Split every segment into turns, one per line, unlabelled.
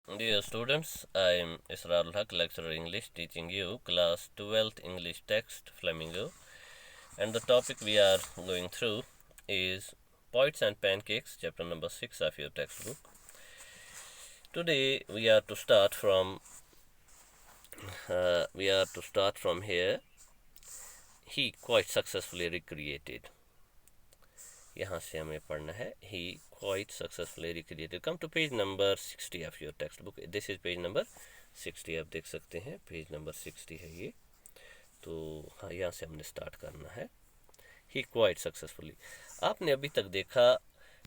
Dear students, I am Israr Haq, lecturer English, teaching you class 12th English text Flamingo, and the topic we are going through is Poets and Pancakes, chapter number 6 of your textbook. Today we are to start from here. He quite successfully recreated. यहाँ से हमें पढ़ना है. He quite successfully recreated. Come to page number 60 of your textbook. This is page number 60. आप देख सकते हैं page number 60 है ये. तो हाँ, यहाँ से हमने स्टार्ट करना है. He quite successfully. आपने अभी तक देखा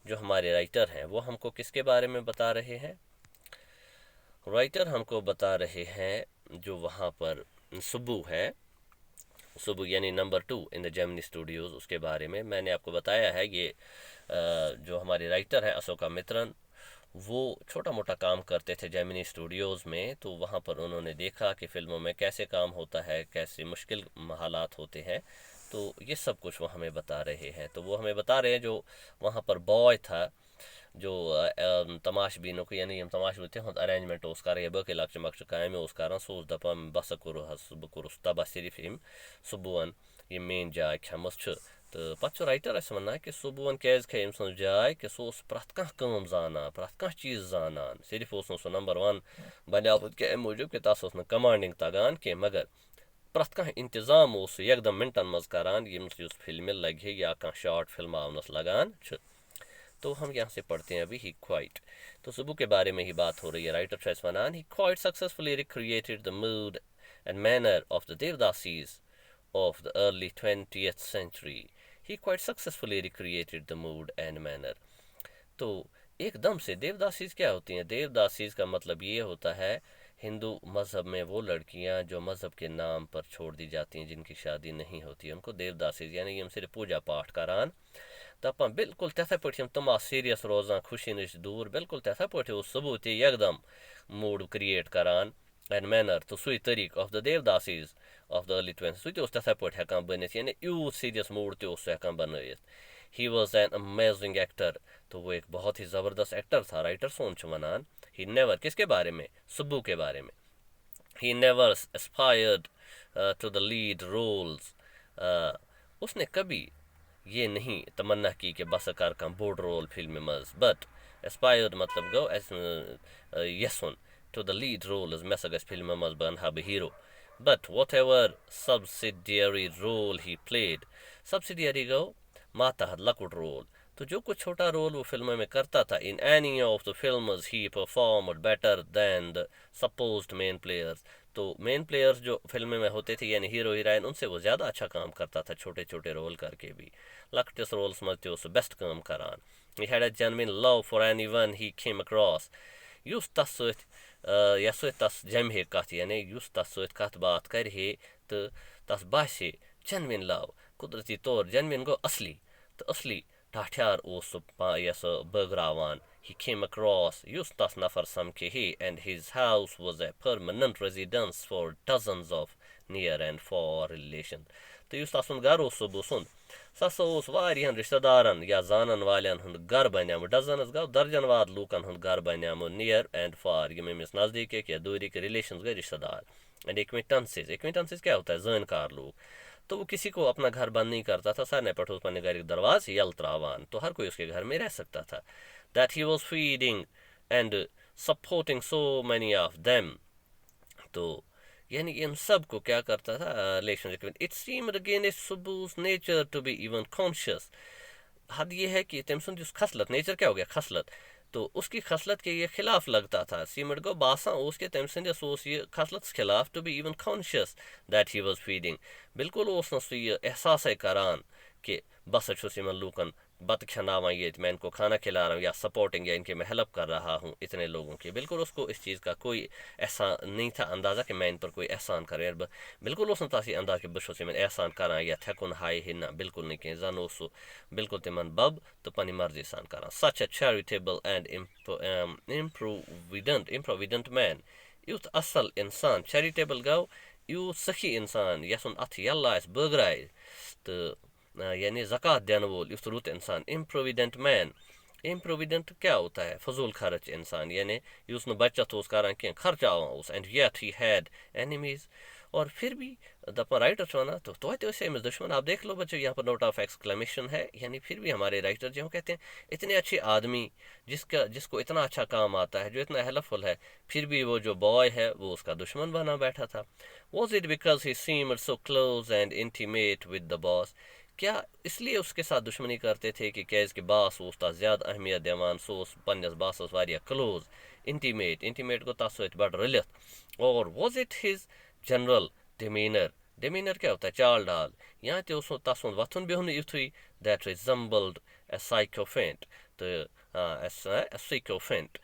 जो हमारे राइटर हैं वो हमको किसके बारे में बता रहे हैं. राइटर हमको बता रहे हैं जो वहाँ पर सुब्बू है, सुबह यानी number 2 in the Gemini Studios, उसके बारे में मैंने आपको बताया है. ये जो हमारे राइटर हैं अशोका मित्रन, वो छोटा मोटा काम करते थे जेमिनी स्टूडियोज़ में. तो वहाँ पर उन्होंने देखा कि फ़िल्मों में कैसे काम होता है, कैसे मुश्किल हालात होते हैं. तो ये सब कुछ वो हमें बता रहे हैं. तो वो हमें बता रहे हैं जो वहाँ पर बॉय था, जो तमाशबीनों को यानी तमाशबीन थे अरेंजमेंट ओस कर बकि लक्ष्य मक्ष कायम ओस कर सो दपान बस बह कोरुस तबाह सिर्फ यम सुबुवन ये मेन जाय खमस तो पे राइटर वन कि सुबुवन क्या खे अम सज जाय कि सह प्रथ कम जाना, प्रथ कह चीज़ जानान. सिर्फ सह नंबर 1 बनियामुत कि अम मूजूब कि तस कमांडिंग तगान कह, मगर प्रथ कह इंतजाम एकदम मिनटन मज करान यस फिल्म लगे या कह शार्ट फिल्मावनस लगान. तो हम यहाँ से पढ़ते हैं अभी ही क्वाइट. तो सुबह के बारे में ही बात हो रही है. राइटर ट्रेस वनान he quite successfully recreated the mood and manner of the devadasis of the early 20th century. He quite successfully recreated the mood and manner. तो एकदम से देवदासीज क्या होती हैं. देवदासीज का मतलब ये होता है हिंदू मज़हब में वो लड़कियां जो मज़हब के नाम पर छोड़ दी जाती हैं, जिनकी शादी नहीं होती है, उनको देवदासीज यानी यम सिर्फ पूजा पाठ करान. दपान बिल्कुल तथे पे तुम सीरियस रोजान खुशी नश दूर, बिल्कुल तथे पे सुबह ते एकदम मूड क्रिएट करान एंड मैनर. तो सुई तरीक of the devadasis of the early 20 सह तथे पे हेकान बनित यानी यूत सीरियस मूड सह हेकान बनवित. He was an amazing actor. तो वो एक बहुत ही ज़बरदस्त एक्टर था. राइटर सोन वनान ही नेवर किसके बारे में, सुब्बू के बारे में. He never aspired to the lead roles. उसने कभी ये नहीं तमन्ना की कि बस कर कम बोर्ड रोल फिल्म मज, बट एस्पायर्ड मतलब गो यसन टू द लीड रोल मे गस फिल्म मज बन हा बह hero. But whatever subsidiary role he played, subsidiary go मातहत लकुट रोल. तो जो कुछ छोटा रोल वो फिल्म में करता था, in any of the films he performed better than the supposed main players. तो मेन प्लेयर्स जो फिल्म में होते थे यानी हीरो हीरोइन, उनसे वो ज़्यादा अच्छा काम करता था छोटे छोटे रोल करके भी. लकटिस रोल्स मज तो बेस्ट काम करान. He had a genuine love for anyone he came across. युस तस यस तस जम हे कत यानी युस तस कत बात कर तो तस बासे जेनविन लव. कुदरती तौर जेनविन गो असली. तो असली ठाठ्यार यस बगरावान. He came across युस तस नफर समखे he and his house was a permanent residence for dozens of near and far relations. तो युस तसन गर बुन सह वारियन रिश्तेदारन या जानन वालन हूं गर बनियाम. डजनस गो दर्जन वाद लूकन हूं गर बनियाम नियर एंड फार यम अमिस नज़दीक या दूरी के रिलेशन गए रिश्तेदार. एंड एक्विटेंसेस, एक्विटेंसेस क्या होता है, जानकार लोग. तो वो किसी को अपना घर बंद नहीं करता था. सारे पठो अपने घर दरवाज यल त्रावान, तो हर कोई उसके घर में रह सकता था. That he was feeding and supporting so many of them. तो यानी इन सब को क्या करता था relationship. It seemed against Subbu's nature to be even conscious. हद ये है कि तम सुन खसलत, नेचर क्या हो गया खसलत, तो उसकी खसलत के ये खिलाफ लगता था. सीमड को बासा उसके तम सुस ये खसलत खिलाफ to be even conscious that he was feeding. बिल्कुल सह यह एहसास करान कि बस इन लूकन बत खनावा, ये मैं इनको खाना खिला रहा हूँ या सपोर्टिंग या इनके मैं हेल्प कर रहा हूँ इतने लोगों की. बिल्कुल उसको इस चीज़ का कोई एहसान नहीं था, अंदाज़ा कि मैं इन पर कोई एहसान करे. बिल्कुल तासी अंदाज कि बस मैं एहसान करा या थकुन हाय हिना, बिल्कुल नहीं कहें. जन बिल्कुल तिमन बब तो पनी मर्जी सान करा. सच a charitable and improvident man. Youth असल इंसान चैरिटेबल गो युथ सखी इंसान यसन अथ यल्ला बगराय. तो यानी ज़कात दिन वोल युथ रुत इंसान. इम्प्रोविडेंट मैन improvident क्या होता है? फजूल खर्च इंसान, यानी युस न बचत उस करान कह खर्चावान उस, and yet he had enemies. और फिर भी दपा राइटर छो ना तो अमिस दुश्मन। आप देख लो बच्चों, यहाँ पर नोट ऑफ एक्सक्लेमेशन है, यानी फिर भी हमारे राइटर जो कहते हैं इतने अच्छे आदमी जिसको इतना अच्छा काम आता है, जो इतना हेल्पफुल है, फिर भी वो जो बॉय है वो उसका दुश्मन बना बैठा था। Was it because he seemed so close and intimate with the boss? क्या इसलिए उसके साथ दुश्मनी करते थे कि कैज़ के बास उस ज़्यादा अहमियत दिवान, सो पन्नस बासस वारिया क्लोज, इंटीमेट को तस सत बड़ रलित। और was it his general demeanour क्या होता है? चाल डाल। यहाँ तो तस वथुन बिहुन युथुई दैट रिजम्बल्ड ए साइकोफेंट। तो सिकोफेंट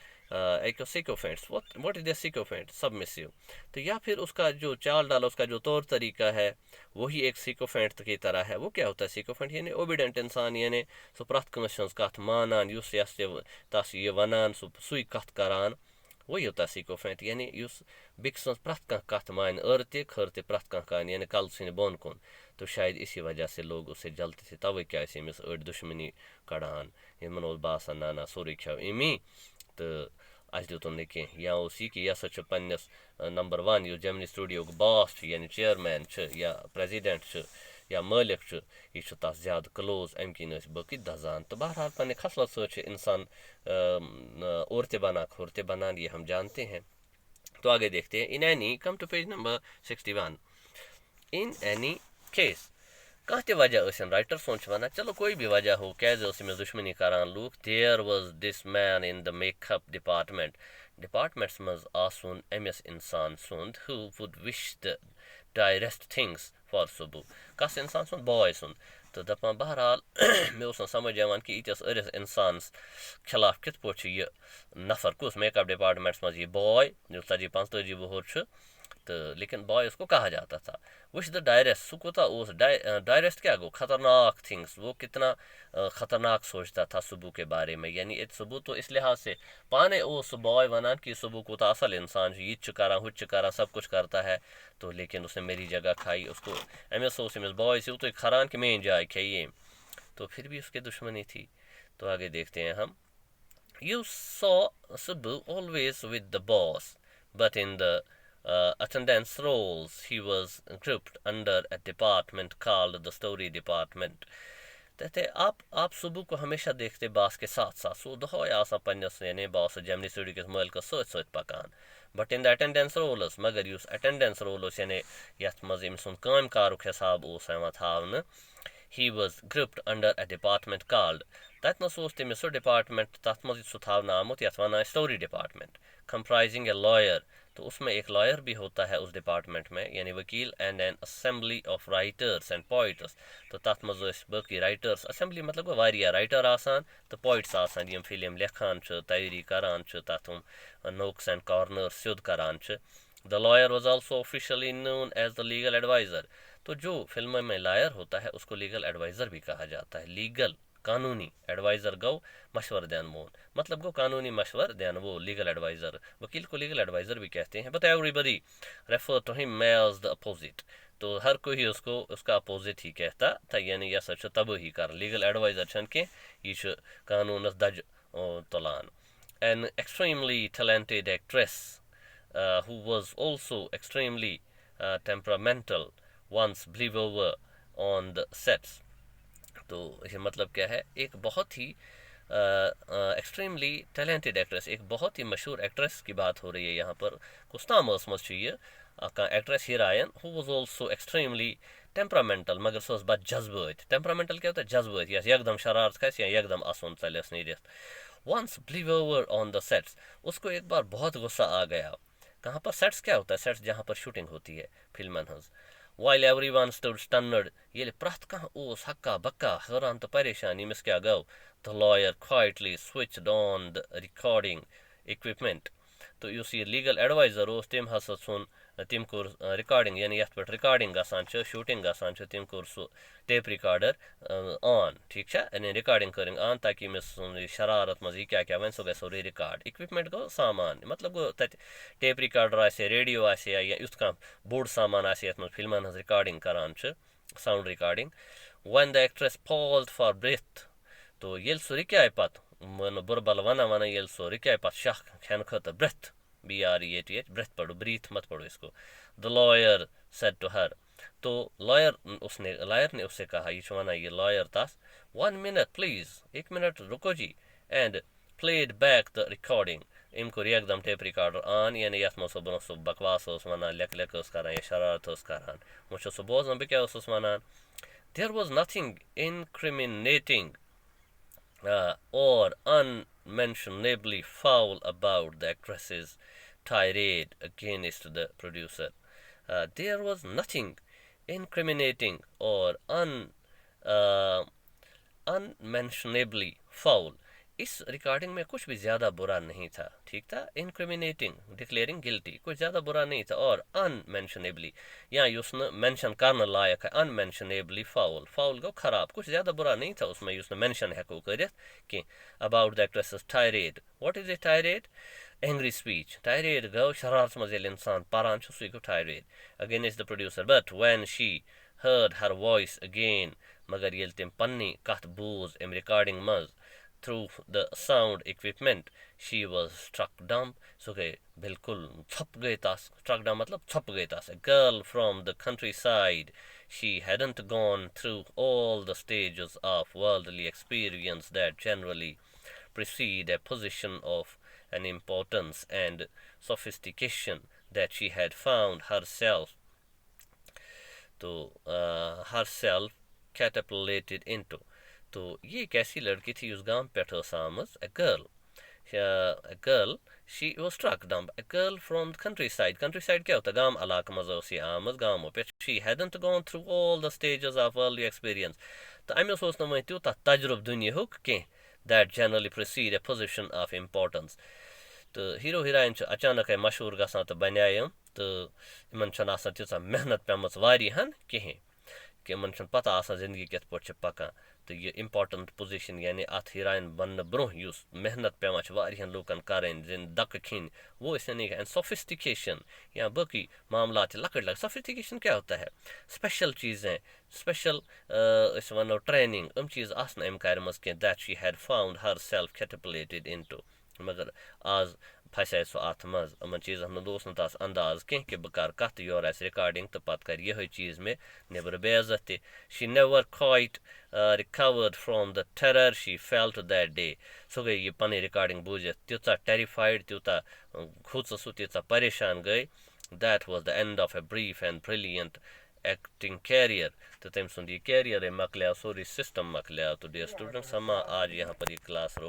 एक सिकोफेंट्स, व्हाट इज द सिकोफेंट? सबमिसिव। तो या फिर उसका जो चाल डाल, उसका जो तौर तरीका है वही एक सिकोफेंट की तरह है। वो क्या होता है सिकोफेंट? यानी ओबिडेंट इंसान, यानी सो प्रथ कंस हज कथ मानान, युस यस तस ये वनान सुई कथ करान, वही होता है सिकोफेंट। यानी युस बिक सज प्रथ कह कथ मान, एर ते खर ते प्रथ कह कान, यानी कल सिन बोन कुन। तो शायद इसी वजह से लोग उससे जलते थे, तवे क्या अमिस अड़ दुश्मनी कड़ान, यमन ओस बासान ना ना सोरे खेव इमी तो अस दुतुन न कह। या उस यह कि यह हसा पन्नस नंबर 1 युस जेमिनी स्टूडियो बॉस यानी चेयरमैन या प्रेजिडेंट या मालिक यह तस ज्यादा क्लोज, अम किन बकी दजान। तो बहरहाल पन्ने खसलत सत इंसान और ते बना खुर ते बनान, ये हम जानते हैं। तो आगे देखते हैं। In any, come to page number 61। In any case, कह ते वजह राइटर सोच वन, चलो कोई भी वजह हो, कैज अमिस दुश्मनी करान लूक, there was this man in the makeup departments मज आसुन अमिस इंसान सुंद who would wish the direst things for Subbu. कस इंसान सुंद? बॉय सुंद। तो दपान बहरहाल मे समझ यहां कि यीतिस अरिस इंसान खिलाफ कित पे यह नफर, कुस मेकअप डिपार्टमेंट्स मज यह बॉय जो 45 वुहर, तो लेकिन बॉय उसको कहा जाता था। विच द डायरेस्ट, सो कोता उस डायरेस्ट क्या गो? खतरनाक थिंग्स। वो कितना खतरनाक सोचता था सुबह के बारे में। यानी सुबह तो इस लिहाज से पाने उस बॉय वनान कि सुबह कोता असल इंसान यह करा हुच करा सब कुछ करता है, तो लेकिन उसने मेरी जगह खाई। उसको अमिस अमिस बॉय से तो खरान कि मेन जाए खाइए, तो फिर भी उसकी दुश्मनी थी। तो आगे देखते हैं हम। यू सॉ सुबह always with the boss, but in the attendance roles he was grouped under a department called the story department. कहते आप सुबह को हमेशा देखते बास के साथ साथ, सो दो आसान पन्नस यानी बास जेमिनी स्टूडियो के माल का सत सत पकान। But in the attendance rolls, मगर युस अटेंडेंस रोल यानी यथ मज अमिस काम कारुक हिसाब थावन, he was grouped under a department called, तथनस तमिस सो डिपार्टमेंट तथ मज सह थावन आमुत यथ one story department, comprising a lawyer। तो उसमें एक लॉयर भी होता है उस डिपार्टमेंट में, यानी वकील, and N assembly of writers and poets. तो तथ मज बाकी राइटर्स, असेंबली मतलब वारिया राइटर आसान, तो पोइट्स आसान यम फिल्म लेखान तैयारी करान, तथ नोक्स एंड कॉर्नर्स सिद्ध करान। The lawyer was also officially known as the legal adviser. तो जो फिल्म में लॉयर होता है उसको लीगल एडवाइज़र भी कहा जाता है। लीगल कानूनी, एडवाइज़र गो मशवर देन मोन, मतलब गो कानूनी मशवर देन वो लीगल एडवाइज़र। वकील को लीगल एडवाइज़र भी कहते हैं। But everybody refer to him as the opposite. तो हर कोई उसको उसका अपोजिट ही कहता था, यानी यह सच तब ही कर लीगल एडवाइज़र छन के यह कानूनस दज तुलान। An extremely talented actress who was also extremely temperamental once blew over on the sets। तो इसका मतलब क्या है? एक बहुत ही एक्सट्रीमली टैलेंटेड एक्ट्रेस, एक बहुत ही मशहूर एक्ट्रेस की बात हो रही है यहाँ पर। कुस्ताम चाहिए एक्ट्रेस हीरायन, who was also extremely temperamental, मगर सो बद जज्बत। टेम्परामेंटल क्या होता है? जज्बत, यस एकदम शरारत खस या एकदम आसन चलस नीरित। Once blew over on the sets, उसको एक बार बहुत गुस्सा आ गया। कहाँ पर? सेट्स क्या होता है? सेट्स जहाँ पर शूटिंग होती है फिल्मन हज। While everyone stood stunned, yele prath kah os hakka bakka हैरान तो परेशान यमिस क्या गो, the lawyer quietly switched on the recording equipment। तो युस यह लीगल एडवाइज़र ओस तम हसा सुन तम कोर रिकॉर्डिंग, यानी यथ पे रिकॉर्डिंग गसान शूटिंग गसान तम core so tape recorder on, ठीक है, यानी रिकॉर्डिंग करें ऑन, ताकि मिस शरारत मज क्या क्या वन सो गो सो रिकॉर्ड। इक्विपमेंट गो सामान, मतलब गो तत टेप रिकॉर्डर आसे, रेडियो आसे, या युथ कह बोड़ सामान आसे यथ मज फिल्मन हज रिकॉर्डिंग करान sound recording. When the actress paused for breath, तो ये सो रिक्याय पत बुरबल वन ये सो रिकाय पत शख खेन खत ब्रेथ BREATH ब्रेथ पढ़ो ब्रीथ मत पढ़ो इसको the lawyer said to her तो लॉयर ने उससे कहा ये वना ये लॉयर तस 1 minute प्लीज 1 मिनट रुको जी and played back the recording इम को एकदम टेप रिकॉर्डर आन यानी यथ मो बनो सो बकवास वना लेक कर या शरारत कर वो सो बोजन बह क्या one there was nothing incriminating or unmentionably foul about the actress's tirade against the producer. There was nothing incriminating or unmentionably foul. इस रिकॉर्डिंग में कुछ भी ज़्यादा बुरा नहीं था, ठीक था। इनक्रिमिनेटिंग डिक्लेयरिंग गिल्टी कुछ ज़्यादा बुरा नहीं था, और अनमेंशनेबली यहाँ उसने मेंशन करने लायक है, अनमेंशनेबली फाउल फाउल गो खराब, कुछ ज़्यादा बुरा नहीं था उसमें उसने मेंशन हेको कर कि about the actress tirade. What is a tirade? Angry speech. Tirade गो शरारत मज इंसान पारान सू गो tirade against the producer. But when she heard her voice again मगर ये तम पन्नी कथ बूज अम रिकॉर्डिंग मज through the sound equipment, she was struck dumb. So गए बिल्कुल छप गए तास, struck dumb मतलब छप गए तास। A girl from the countryside, she hadn't gone through all the stages of worldly experience that generally precede a position of an importance and sophistication that she had found herself herself catapulted into. तो ये एक ऐसी लड़की थी उस गांव पे आमज। A girl she was struck dumb. A girl from the countryside क्या होता है? गांव इलाका मज आमज गांवों पे। She hadn't gone through all the stages of worldly experience. तो अमिस ओस न त्यूत तजुर्ब दुनियाहुक कह that generally precede a position of importance. तो हीरो हीरोइन अचानक मशहूर गसान तो बन तो इन तीचा मेहनत पेमच वारियान कहें कि इन पता जिंदगी कत पे पकान। तो यह इम्पॉर्टेंट पोजिशन यानी अत हीरोइन बन ब्रोह मेहनत पेवान वारियान लूकन करें जिन दक खिन वो इसने नहीं। एंड सोफिस्टिकेशन या बाकी मामला लकड़ लग। सोफिस्टिकेशन क्या होता है? स्पेशल चीज़ें, स्पेशल वनो ट्रेनिंग अम चीज़ अम कर that she had found herself catapulted into. मगर आज फंसे सो अत मज अमन चीज़न दोस नस अंदाज कह कि बह कर कत योर आस रिकॉर्डिंग तो पत कर यह चीज़ में नबर बेइज्जत ति। She never quite recovered from the terror she felt that day. सो गई ये पनी रिकॉर्डिंग बूझित तीचा टेरिफाइड तीता खुद सू तीचा परेशान गई। That was the end of a brief and brilliant acting career. तो तम सुन ये कैरियर मकलिया, सोरी सिस्टम मकलिया। तो डियर स्टूडेंट्स हम आज यहाँ पर ये क्लास रोक